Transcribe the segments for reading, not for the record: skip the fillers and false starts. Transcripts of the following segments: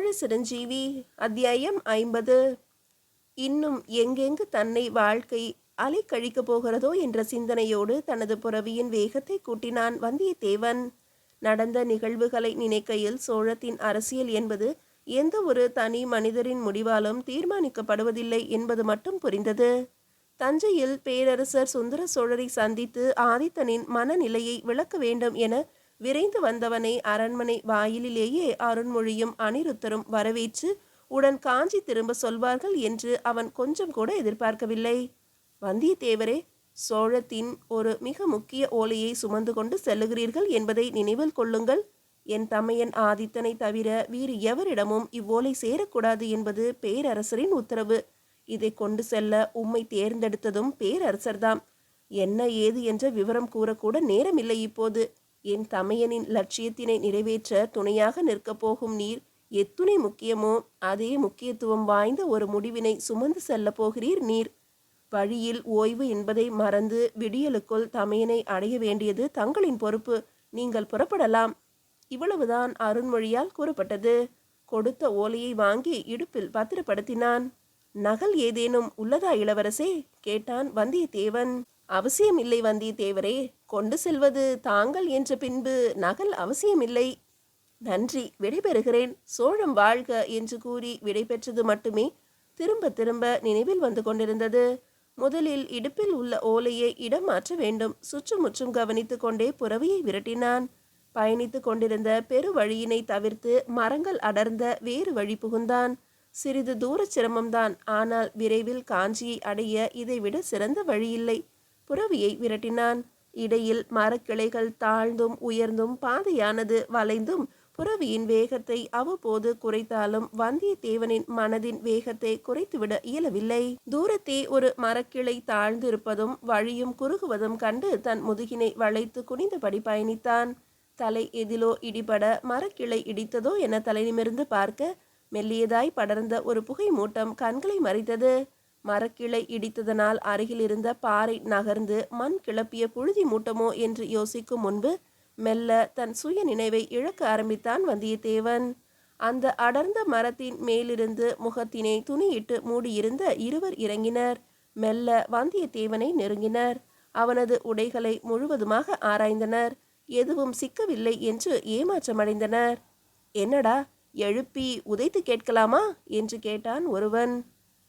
தமிழ் சிரஞ்சீவி அத்தியாயம் 50. இன்னும் எங்கெங்கு தன்னை வாழ்க்கை அலைக்கழிக்கப் போகிறதோ என்ற சிந்தனையோடு தனது புரவியின் வேகத்தை கூட்டினான் வந்தியத்தேவன். நடந்த நிகழ்வுகளை நினைக்கையில் சோழத்தின் அரசியல் என்பது எந்த ஒரு தனி மனிதரின் முடிவாலும் தீர்மானிக்கப்படுவதில்லை என்பது மட்டும் புரிந்தது. தஞ்சையில் பேரரசர் சுந்தர சோழரை சந்தித்து ஆதித்தனின் மனநிலையை விளக்க வேண்டும் என விரைந்து வந்தவனை அரண்மனை வாயிலிலேயே அருண்மொழியும் அனிருத்தரும் வரவேற்று உடன் காஞ்சி திரும்ப சொல்வார்கள் என்று அவன் கொஞ்சம் கூட எதிர்பார்க்கவில்லை. வந்தியத்தேவரே, சோழத்தின் ஒரு மிக முக்கிய ஓலையை சுமந்து கொண்டு செல்லுகிறீர்கள் என்பதை நினைவில் கொள்ளுங்கள். என் தமையன் ஆதித்தனை தவிர வேறு எவரிடமும் இவ்வோலை சேரக்கூடாது என்பது பேரரசரின் உத்தரவு. இதை கொண்டு செல்ல உம்மை தேர்ந்தெடுத்ததும் பேரரசர்தாம். என்ன ஏது என்ற விவரம் கூறக்கூட நேரமில்லை இப்போது. என் தமையனின் லட்சியத்தினை நிறைவேற்ற துணையாக நிற்கப் போகும் நீர் எத்துணை முக்கியமோ அதே முக்கியத்துவம் வாய்ந்த ஒரு முடிவினை சுமந்து செல்ல போகிறீர் நீர். வழியில் ஓய்வு என்பதை மறந்து விடியலுக்குள் தமையனை அடைய வேண்டியது தங்களின் பொறுப்பு. நீங்கள் புறப்படலாம். இவ்வளவுதான் அருண்மொழியால் கூறப்பட்டது. கொடுத்த ஓலையை வாங்கி இடுப்பில் பத்திரப்படுத்தினான். நகல் ஏதேனும் உள்ளதா இளவரசே? கேட்டான் வந்தியத்தேவன். அவசியமில்லை வந்தியத்தேவரே, கொண்டு செல்வது தாங்கள் என்ற பின்பு நகல் அவசியமில்லை. நன்றி, விடைபெறுகிறேன். சோழம் வாழ்க என்று கூறி விடைபெற்றது மட்டுமே திரும்ப திரும்ப நினைவில் வந்து கொண்டிருந்தது. முதலில் இடுப்பில் உள்ள ஓலையை இடம் மாற்ற வேண்டும். சுற்றுமுற்றும் கவனித்து கொண்டே புறவியை விரட்டினான். பயணித்து கொண்டிருந்த பெரு வழியினை தவிர்த்து மரங்கள் அடர்ந்த வேறு வழி புகுந்தான். சிறிது தூர சிரமம்தான், ஆனால் விரைவில் காஞ்சியை அடைய இதைவிட சிறந்த வழியில்லை. புறவியை விரட்டினான். இடையில் மரக்கிளைகள் தாழ்ந்தும் உயர்ந்தும் பாதையானது வளைந்தும் புறவியின் வேகத்தை அவ்வப்போது குறைத்தாலும் வந்தியத்தேவனின் மனதின் வேகத்தை குறைத்துவிட இயலவில்லை. தூரத்தே ஒரு மரக்கிளை தாழ்ந்து இருப்பதும் வழியும் குறுகுவதும் கண்டு தன் முதுகினை வளைத்து குனிந்தபடி பயணித்தான். தலை எதிலோ இடிபட மரக்கிளை இடித்ததோ என தலை நிமிர்ந்து பார்க்க மெல்லியதாய் படர்ந்த ஒரு புகை மூட்டம் கண்களை மறைத்தது. மரக்கிளை இடித்ததனால் அருகில் இருந்த பாறை நகர்ந்து மண் கிளப்பிய புழுதி மூட்டமோ என்று யோசிக்கும் முன்பு மெல்ல தன் சுய நினைவை இழக்க ஆரம்பித்தான் வந்தியத்தேவன். அந்த அடர்ந்த மரத்தின் மேலிருந்து முகத்தினை துணியிட்டு மூடியிருந்த இருவர் இறங்கினர். மெல்ல வந்தியத்தேவனை நெருங்கினர். அவனது உடைகளை முழுவதுமாக ஆராய்ந்தனர். எதுவும் சிக்கவில்லை என்று ஏமாற்றமடைந்தனர். என்னடா, எழுப்பி உதைத்து கேட்கலாமா என்று கேட்டான் ஒருவன்.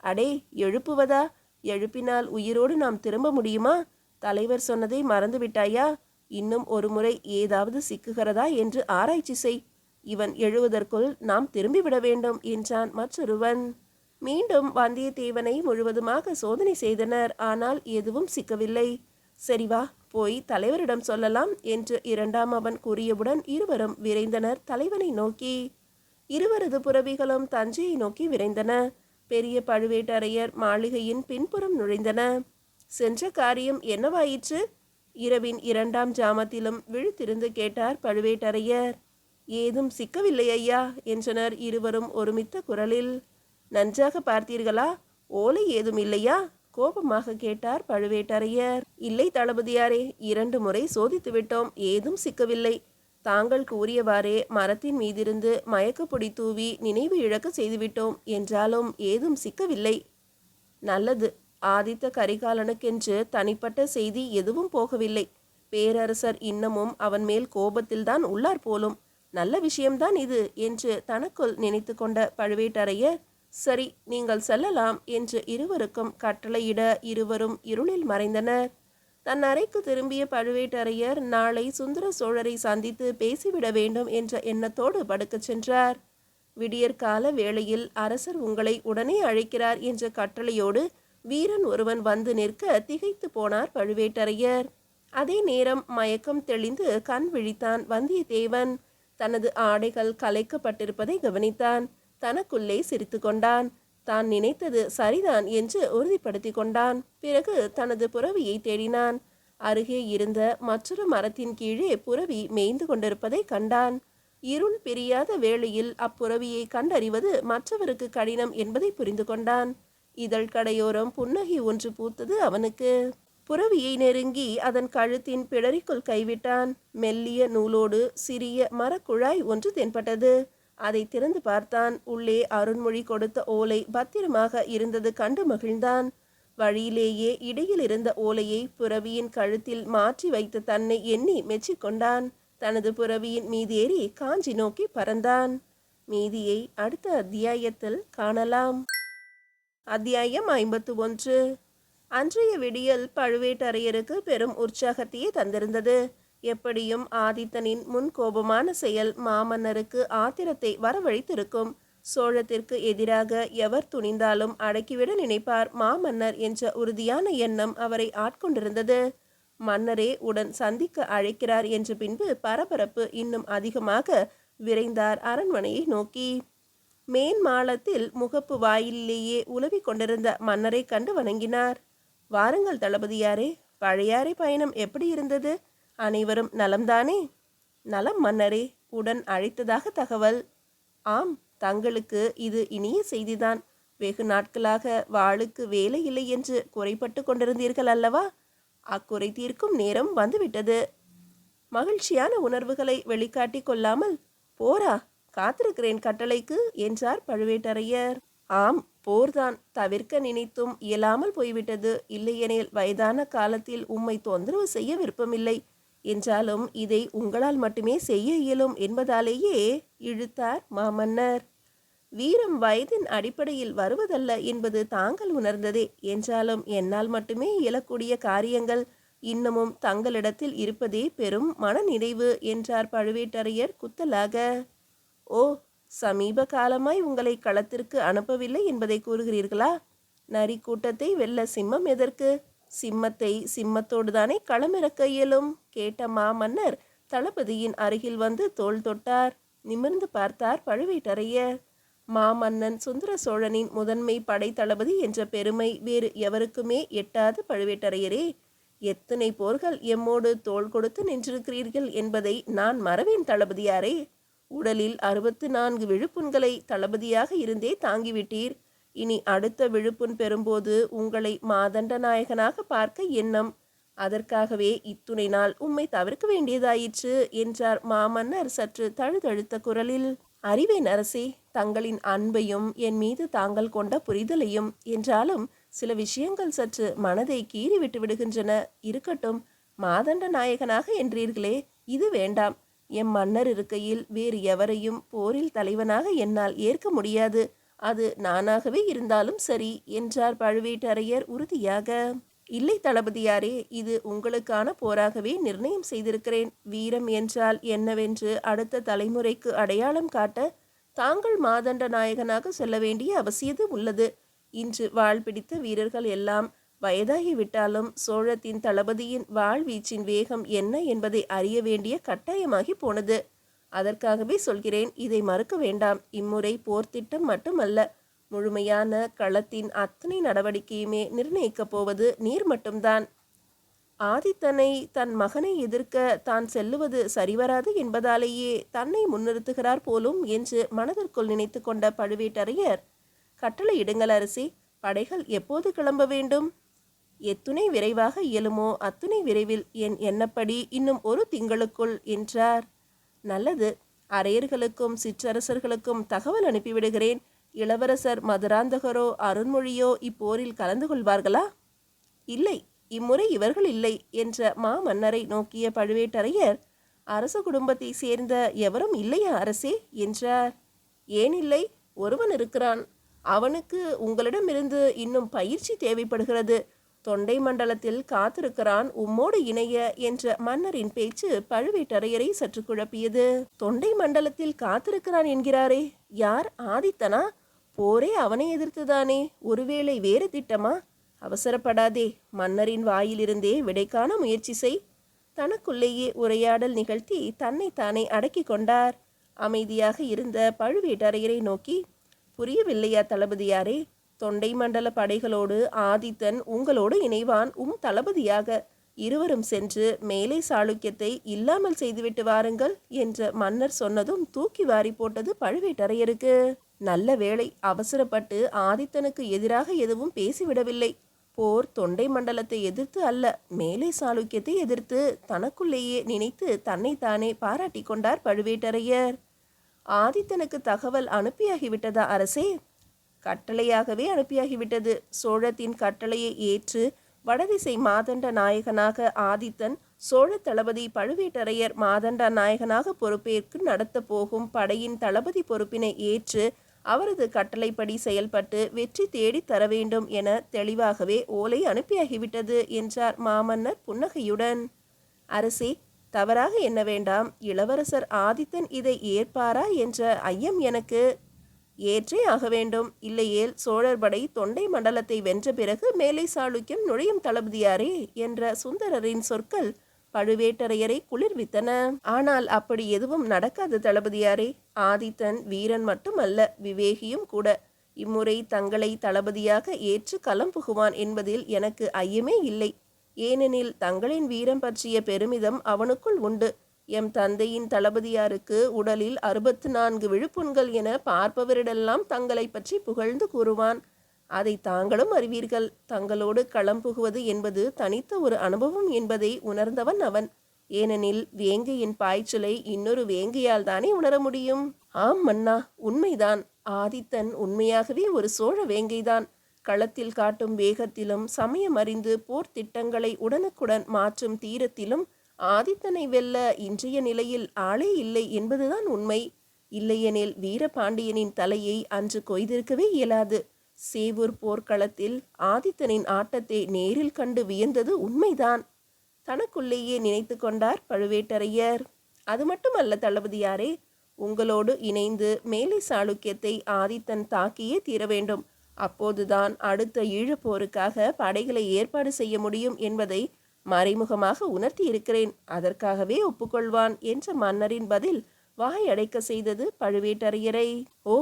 அடே, எழுப்புவதா? எழுப்பினால் உயிரோடு நாம் திரும்ப முடியுமா? தலைவர் சொன்னதை மறந்துவிட்டாயா? இன்னும் ஒரு முறை ஏதாவது சிக்குகிறதா என்று ஆராய்ச்சி செய். இவன் எழுவதற்குள் நாம் திரும்பிவிட வேண்டும் என்றான் மற்றொருவன். மீண்டும் வந்தியத்தேவனை முழுவதுமாக சோதனை செய்தனர். ஆனால் எதுவும் சிக்கவில்லை. சரி வா, போய் தலைவரிடம் சொல்லலாம் என்று இரண்டாம் அவன் கூறியவுடன் இருவரும் விரைந்தனர் தலைவனை நோக்கி. இருவரது புரவிகளும் தஞ்சையை நோக்கி விரைந்தன. பெரிய பழுவேட்டரையர் மாளிகையின் பின்புறம் நுழைந்தன. சென்ற காரியம் என்னவாயிற்று? இரவின் இரண்டாம் ஜாமத்திலும் விழித்திருந்து கேட்டார் பழுவேட்டரையர். ஏதும் சிக்கவில்லை ஐயா என்றனர் இருவரும் ஒருமித்த குரலில். நன்றாக பார்த்தீர்களா? ஓலை ஏதும் இல்லையா? கோபமாக கேட்டார் பழுவேட்டரையர். இல்லை தளபதியாரே, 2 முறை சோதித்து விட்டோம், ஏதும் சிக்கவில்லை. தாங்கள் கூறியவாறே மரத்தின் மீதிருந்து மயக்கப்பொடி தூவி நினைவு இழக்க செய்துவிட்டோம். என்றாலும் ஏதும் சிக்கவில்லை. நல்லது. ஆதித்த கரிகாலனுக்கென்று தனிப்பட்ட செய்தி எதுவும் போகவில்லை. பேரரசர் இன்னமும் அவன் மேல் கோபத்தில்தான் உள்ளார் போலும். நல்ல விஷயம்தான் இது என்று தனக்குள் நினைத்து கொண்ட பழுவேட்டரையர், சரி, நீங்கள் செல்லலாம் என்று இருவருக்கும் கட்டளையிட இருவரும் இருளில் மறைந்தனர். தன் அறைக்கு திரும்பிய பழுவேட்டரையர் நாளை சுந்தர சோழரை சந்தித்து பேசிவிட வேண்டும் என்ற எண்ணத்தோடு படுக்கச் சென்றார். விடியற்கால வேளையில் அரசர் உங்களை உடனே அழைக்கிறார் என்ற கட்டளையோடு வீரன் ஒருவன் வந்து நிற்க திகைத்து போனார் பழுவேட்டரையர். அதே நேரம் மயக்கம் தெளிந்து கண் விழித்தான் வந்தியத்தேவன். தனது ஆடைகள் கலைக்கப்பட்டிருப்பதை கவனித்தான். தனக்குள்ளே சிரித்து கொண்டான். தான் நினைத்தது சரிதான் என்று உறுதிப்படுத்தி கொண்டான். பிறகு தனது புறவியை தேடினான். அருகே இருந்த மற்றொரு மரத்தின் கீழே புறவி மேய்ந்து கொண்டிருப்பதை கண்டான். இருள் பிரியாத வேளையில் அப்புறவியை கண்டறிவது மற்றவருக்கு கடினம் என்பதை புரிந்து கொண்டான். இதழ் கடையோரம் புன்னகை ஒன்று பூத்தது அவனுக்கு. புறவியை நெருங்கி அதன் கழுத்தின் பிடரிக்குள் கைவிட்டான். மெல்லிய நூலோடு சிறிய மரக்குழாய் ஒன்று தென்பட்டது. அதை திறந்து பார்த்தான். உள்ளே அருண்மொழி கொடுத்த ஓலை பத்திரமாக இருந்தது கண்டு மகிழ்ந்தான். வழியிலேயே இடையில் இருந்த ஓலையை புரவியின் கழுத்தில் மாற்றி வைத்த தன்னை எண்ணி மெச்சிக்கொண்டான். தனது புரவியின் மீதேறி காஞ்சி நோக்கி பறந்தான். மீதியை அடுத்த அத்தியாயத்தில் காணலாம். அத்தியாயம் 51. அன்றைய விடியல் பழுவேட்டரையருக்கு பெரும் உற்சாகத்தையே தந்திருந்தது. எப்படியும் ஆதித்தனின் முன்கோபமான செயல் மாமன்னருக்கு ஆத்திரத்தை வரவழைத்திருக்கும். சோழத்திற்கு எதிராக எவர் துணிந்தாலும் அடக்கிவிட நினைப்பார் மாமன்னர் என்ற உறுதியான எண்ணம் அவரை ஆட்கொண்டிருந்தது. மன்னரே உடன் சந்திக்க அழைக்கிறார் என்ற பின்பு பரபரப்பு இன்னும் அதிகமாக விரைந்தார் அரண்மனையை நோக்கி. மேன் மாளத்தில் முகப்பு வாயிலேயே உலவி கொண்டிருந்த மன்னரை கண்டு வணங்கினார். வாருங்கள் தளபதியாரே, பழையாறை பயணம் எப்படி இருந்தது? அனைவரும் நலம்தானே? நலம் மன்னரே, உடன் அழைத்ததாக தகவல். ஆம், தங்களுக்கு இது இனிய செய்திதான். வெகு நாட்களாக வாளுக்கு வேலை இல்லை என்று குறைப்பட்டு கொண்டிருந்தீர்கள் அல்லவா? அக்குறை தீர்க்கும் நேரம் வந்துவிட்டது. மகிழ்ச்சியான உணர்வுகளை வெளிக்காட்டி கொள்ளாமல், போரா, காத்திருக்கிறேன் கட்டளைக்கு என்றார் பழுவேட்டரையர். ஆம், போர்தான். தவிர்க்க நினைத்தும் இயலாமல் போய்விட்டது. இல்லையெனில் வயதான காலத்தில் உம்மை தொந்தரவு செய்ய விருப்பமில்லை. என்றாலும் இதை உங்களால் மட்டுமே செய்ய இயலும் என்பதாலேயே இழுத்தார் மாமன்னர். வீரம் வயதின் அடிப்படையில் வருவதல்ல என்பது தாங்கள் உணர்ந்ததே. என்றாலும் என்னால் மட்டுமே இயலக்கூடிய காரியங்கள் இன்னமும் தங்களிடத்தில் இருப்பதே பெரும் மனநிறைவு என்றார் பழுவேட்டரையர் குத்தலாக. ஓ, சமீப காலமாய் உங்களை களத்திற்கு அனுப்பவில்லை என்பதை கூறுகிறீர்களா? நரி கூட்டத்தை வெல்ல சிம்மம் எதற்கு? சிம்மத்தை சிம்மத்தோடு தானே களமிறக்க இயலும் கேட்ட மாமன்னர் தளபதியின் அருகில் வந்து தோள் தொட்டார். நிமிர்ந்து பார்த்தார் பழுவேட்டரையர். மாமன்னன் சுந்தர சோழனின் முதன்மை படை தளபதி என்ற பெருமை வேறு எவருக்குமே எட்டாது பழுவேட்டரையரே. எத்தனை போர்கள் எம்மோடு தோள் கொடுத்து நின்றிருக்கிறீர்கள் என்பதை நான் மறவேன் தளபதியாரே. உடலில் 64 விழுப்புண்களை தளபதியாக இருந்தே தாங்கிவிட்டீர். இனி அடுத்த விழுப்புண் பெறும்போது உங்களை மாதண்ட நாயகனாக பார்க்க எண்ணம். அதற்காகவே இத்துணை நாள் உம்மை தவிர்க்க வேண்டியதாயிற்று என்றார் மாமன்னர் சற்று தழுதழுத்த குரலில். அறிவேன் அரசே, தங்களின் அன்பையும் என் மீது தாங்கள் கொண்ட புரிதலையும். என்றாலும் சில விஷயங்கள் சற்று மனதை கீறி விட்டு விடுகின்றன. இருக்கட்டும், மாதண்ட நாயகனாக என்றீர்களே, இது வேண்டாம். எம் மன்னர் இருக்கையில் வேறு எவரையும் போரில் தலைவனாக என்னால் ஏற்க முடியாது. அது நானாகவே இருந்தாலும் சரி என்றார் பழுவேட்டரையர் உறுதியாக. இல்லை தளபதியாரே, இது உங்களுக்கான போராகவே நிர்ணயம் செய்திருக்கிறேன். வீரம் என்றால் என்னவென்று அடுத்த தலைமுறைக்கு அடையாளம் காட்ட தாங்கள் மாதண்ட நாயகனாக செல்ல வேண்டிய அவசியம் உள்ளது. இன்று வாழ் பிடித்த வீரர்கள் எல்லாம் வயதாகிவிட்டாலும் சோழத்தின் தளபதியின் வாழ்வீச்சின் வேகம் என்ன என்பதை அறிய வேண்டிய கட்டாயமாகி போனது. அதற்காகவே சொல்கிறேன், இதை மறுக்க வேண்டாம். இம்முறை போர்த்திட்டம் மட்டுமல்ல, முழுமையான களத்தின் அத்தனை நடவடிக்கையுமே நிர்ணயிக்கப் போவது நீர் மட்டும்தான். ஆதித்தனை தன் மகனை எதிர்க்க தான் செல்லுவது சரிவராது என்பதாலேயே தன்னை முன்னிறுத்துகிறார் போலும் என்று மனதிற்குள் நினைத்து கொண்ட பழுவேட்டரையர், கட்டளை இடுங்கள் அரசே, படைகள் எப்போது கிளம்ப வேண்டும்? எத்துணை விரைவாக இயலுமோ அத்துணை விரைவில், என் எண்ணப்படி இன்னும் 1 திங்களுக்குள் என்றார். நல்லது, அரையர்களுக்கும் சிற்றரசர்களுக்கும் தகவல் அனுப்பிவிடுகிறேன். இளவரசர் மதுராந்தகரோ அருண்மொழியோ இப்போரில் கலந்து கொள்வார்களா? இல்லை, இம்முறை இவர்கள் இல்லை என்ற மாமன்னரை நோக்கிய பழுவேட்டரையர், அரச குடும்பத்தை சேர்ந்த எவரும் இல்லையா அரசே என்றார். ஏன் இல்லை? ஒருவன் இருக்கிறான். அவனுக்கு உங்களிடமிருந்து இன்னும் பயிற்சி தேவைப்படுகிறது. தொண்டை மண்டலத்தில் காத்திருக்கிறான் உம்மோடு இணைய என்ற மன்னரின் பேச்சு பழுவேட்டரையரை சற்று குழப்பியது. தொண்டை மண்டலத்தில் காத்திருக்கிறான் என்கிறாரே, யார்? ஆதித்தனா? போரே அவனை எதிர்த்துதானே. ஒருவேளை வேறு திட்டமா? அவசரப்படாதே, மன்னரின் வாயிலிருந்தே விடை காண முயற்சி செய். தனக்குள்ளேயே உரையாடல் நிகழ்த்தி தன்னைத்தானே அடக்கி கொண்டார். அமைதியாக இருந்த பழுவேட்டரையரை நோக்கி, புரியவில்லையா தளபதியாரே? தொண்டை மண்டல படைகளோடு ஆதித்தன் உங்களோடு இணைவான் தளபதியாக. இருவரும் சென்று மேலை சாளுக்கியத்தை இல்லாமல் செய்துவிட்டு வாருங்கள் என்று மன்னர் சொன்னதும் தூக்கி வாரி போட்டது பழுவேட்டரையருக்கு. நல்ல வேளை, அவசரப்பட்டு ஆதித்தனுக்கு எதிராக எதுவும் பேசிவிடவில்லை. போர் தொண்டை மண்டலத்தை எதிர்த்து அல்ல, மேலை சாளுக்கியத்தை எதிர்த்து தனக்குள்ளேயே நினைத்து தன்னைத்தானே பாராட்டி கொண்டார் பழுவேட்டரையர். ஆதித்தனுக்கு தகவல் அனுப்பியாகிவிட்டதா அரசே? கட்டளையாகவே அனுப்பியாகிவிட்டது. சோழத்தின் கட்டளையை ஏற்று வடதிசை மாதண்ட நாயகனாக ஆதித்தன் சோழ தளபதி பழுவேட்டரையர் மாதண்ட நாயகனாக பொறுப்பேற்று நடத்த போகும் படையின் தளபதி பொறுப்பினை ஏற்று அவரது கட்டளைப்படி செயல்பட்டு வெற்றி தேடி தர வேண்டும் என தெளிவாகவே ஓலை அனுப்பியாகிவிட்டது என்றார் மாமன்னர் புன்னகையுடன். அரசே, தவறாக எண்ண வேண்டாம். இளவரசர் ஆதித்தன் இதை ஏற்பாரா என்ற ஐயம் எனக்கு. ஏற்றே ஆக வேண்டும். இல்லையேல் சோழர் படை தொண்டை மண்டலத்தை வென்ற பிறகு மேலை சாளுக்கியம் நுழையும் தளபதியாரே என்ற சுந்தரரின் சொற்கள் பழுவேட்டரையரை குளிர்வித்தன. ஆனால் அப்படி எதுவும் நடக்காது தளபதியாரே. ஆதித்தன் வீரன் மட்டுமல்ல, விவேகியும் கூட. இம்முறை தங்களை தளபதியாக ஏற்று களம் புகுவான் என்பதில் எனக்கு ஐயமே இல்லை. ஏனெனில் தங்களின் வீரம் பற்றிய பெருமிதம் அவனுக்குள் உண்டு. எம் தந்தையின் தளபதியாருக்கு உடலில் 64 விழுப்புண்கள் என பார்ப்பவரிடெல்லாம் தங்களை பற்றி புகழ்ந்து கூறுவான். அதை தாங்களும் அறிவீர்கள். தங்களோடு களம் புகுவது என்பது தனித்த ஒரு அனுபவம் என்பதை உணர்ந்தவன் அவன். ஏனெனில் வேங்கையின் பாய்ச்சலை இன்னொரு வேங்கையால் தானே உணர முடியும். ஆம் மன்னா, உண்மைதான். ஆதித்தன் உண்மையாகவே ஒரு சோழ வேங்கைதான். களத்தில் காட்டும் வேகத்திலும் சமயம் அறிந்து போர் திட்டங்களை உடனுக்குடன் மாற்றும் தீரத்திலும் ஆதித்தனை வெல்ல இன்றைய நிலையில் ஆளே இல்லை என்பதுதான் உண்மை. இல்லையெனில் வீரபாண்டியனின் தலையை அன்று கொய்திருக்கவே இயலாது. சேவூர் போர்க்களத்தில் ஆதித்தனின் ஆட்டத்தை நேரில் கண்டு வியந்தது உண்மைதான். தனக்குள்ளேயே நினைத்து கொண்டார் பழுவேட்டரையர். அது மட்டுமல்ல தளபதியாரே, உங்களோடு இணைந்து மேலை சாளுக்கியத்தை ஆதித்தன் தாக்கியே தீர வேண்டும். அப்போதுதான் அடுத்த ஈழப்போருக்காக படைகளை ஏற்பாடு செய்ய முடியும் என்பதை மறைமுகமாக உணர்த்தி இருக்கிறேன். அதற்காகவே ஒப்புக்கொள்வான் என்ற மன்னரின் பதில் வாய் அடைக்க செய்தது பழுவேட்டரையரை. ஓ,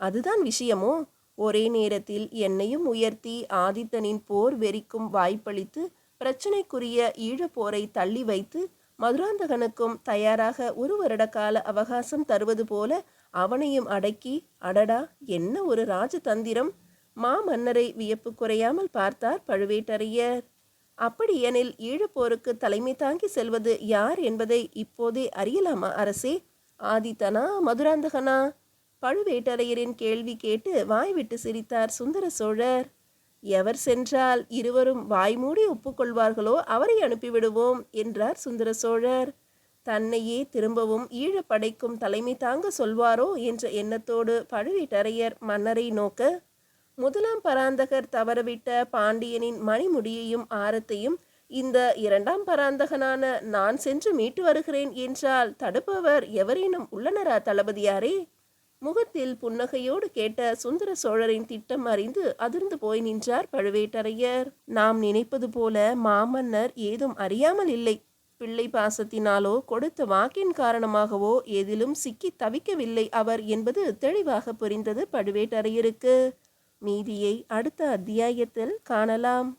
அதுதான் விஷயமோ? ஒரே நேரத்தில் என்னையும் உயர்த்தி ஆதித்தனின் போர் வெறிக்கும் வாய்ப்பளித்து பிரச்சனைக்குரிய ஈழப்போரை தள்ளி வைத்து மதுராந்தகனுக்கும் தயாராக 1 வருட கால அவகாசம் தருவது போல அவனையும் அடக்கி, அடடா, என்ன ஒரு ராஜதந்திரம்! மாமன்னரை வியப்பு குறையாமல் பார்த்தார் பழுவேட்டரையர். அப்படியெனில் ஈழப்போருக்கு தலைமை தாங்கி செல்வது யார் என்பதை இப்போதே அறியலாமா அரசே? ஆதித்தனா, மதுராந்தகனா? பழுவேட்டரையரின் கேள்வி கேட்டு வாய்விட்டு சிரித்தார் சுந்தர சோழர். எவர் சென்றால் இருவரும் வாய்மூடி ஒப்புக்கொள்வார்களோ அவரை அனுப்பிவிடுவோம் என்றார் சுந்தர சோழர். தன்னையே திரும்பவும் ஈழப்படைக்கும் தலைமை தாங்க சொல்வாரோ என்ற எண்ணத்தோடு பழுவேட்டரையர் மன்னரை நோக்க, முதலாம் பராந்தகர் தவறவிட்ட பாண்டியனின் மணிமுடியையும் ஆரத்தையும் இந்த 2ஆம் பராந்தகனான நான் சென்று மீட்டு வருகிறேன் என்றால் தடுப்பவர் எவரேனும் உள்ளனரா தளபதியாரே? முகத்தில் புன்னகையோடு கேட்ட சுந்தர சோழரின் திட்டம் அறிந்து அதிர்ந்து போய் நின்றார் பழுவேட்டரையர். நாம் நினைப்பது போல மாமன்னர் ஏதும் அறியாமல் இல்லை. பிள்ளை பாசத்தினாலோ கொடுத்த வாக்கின் காரணமாகவோ எதிலும் சிக்கி தவிக்கவில்லை அவர் என்பது தெளிவாக புரிந்தது பழுவேட்டரையருக்கு. மீதியை அடுத்த அத்தியாயத்தில் காணலாம்.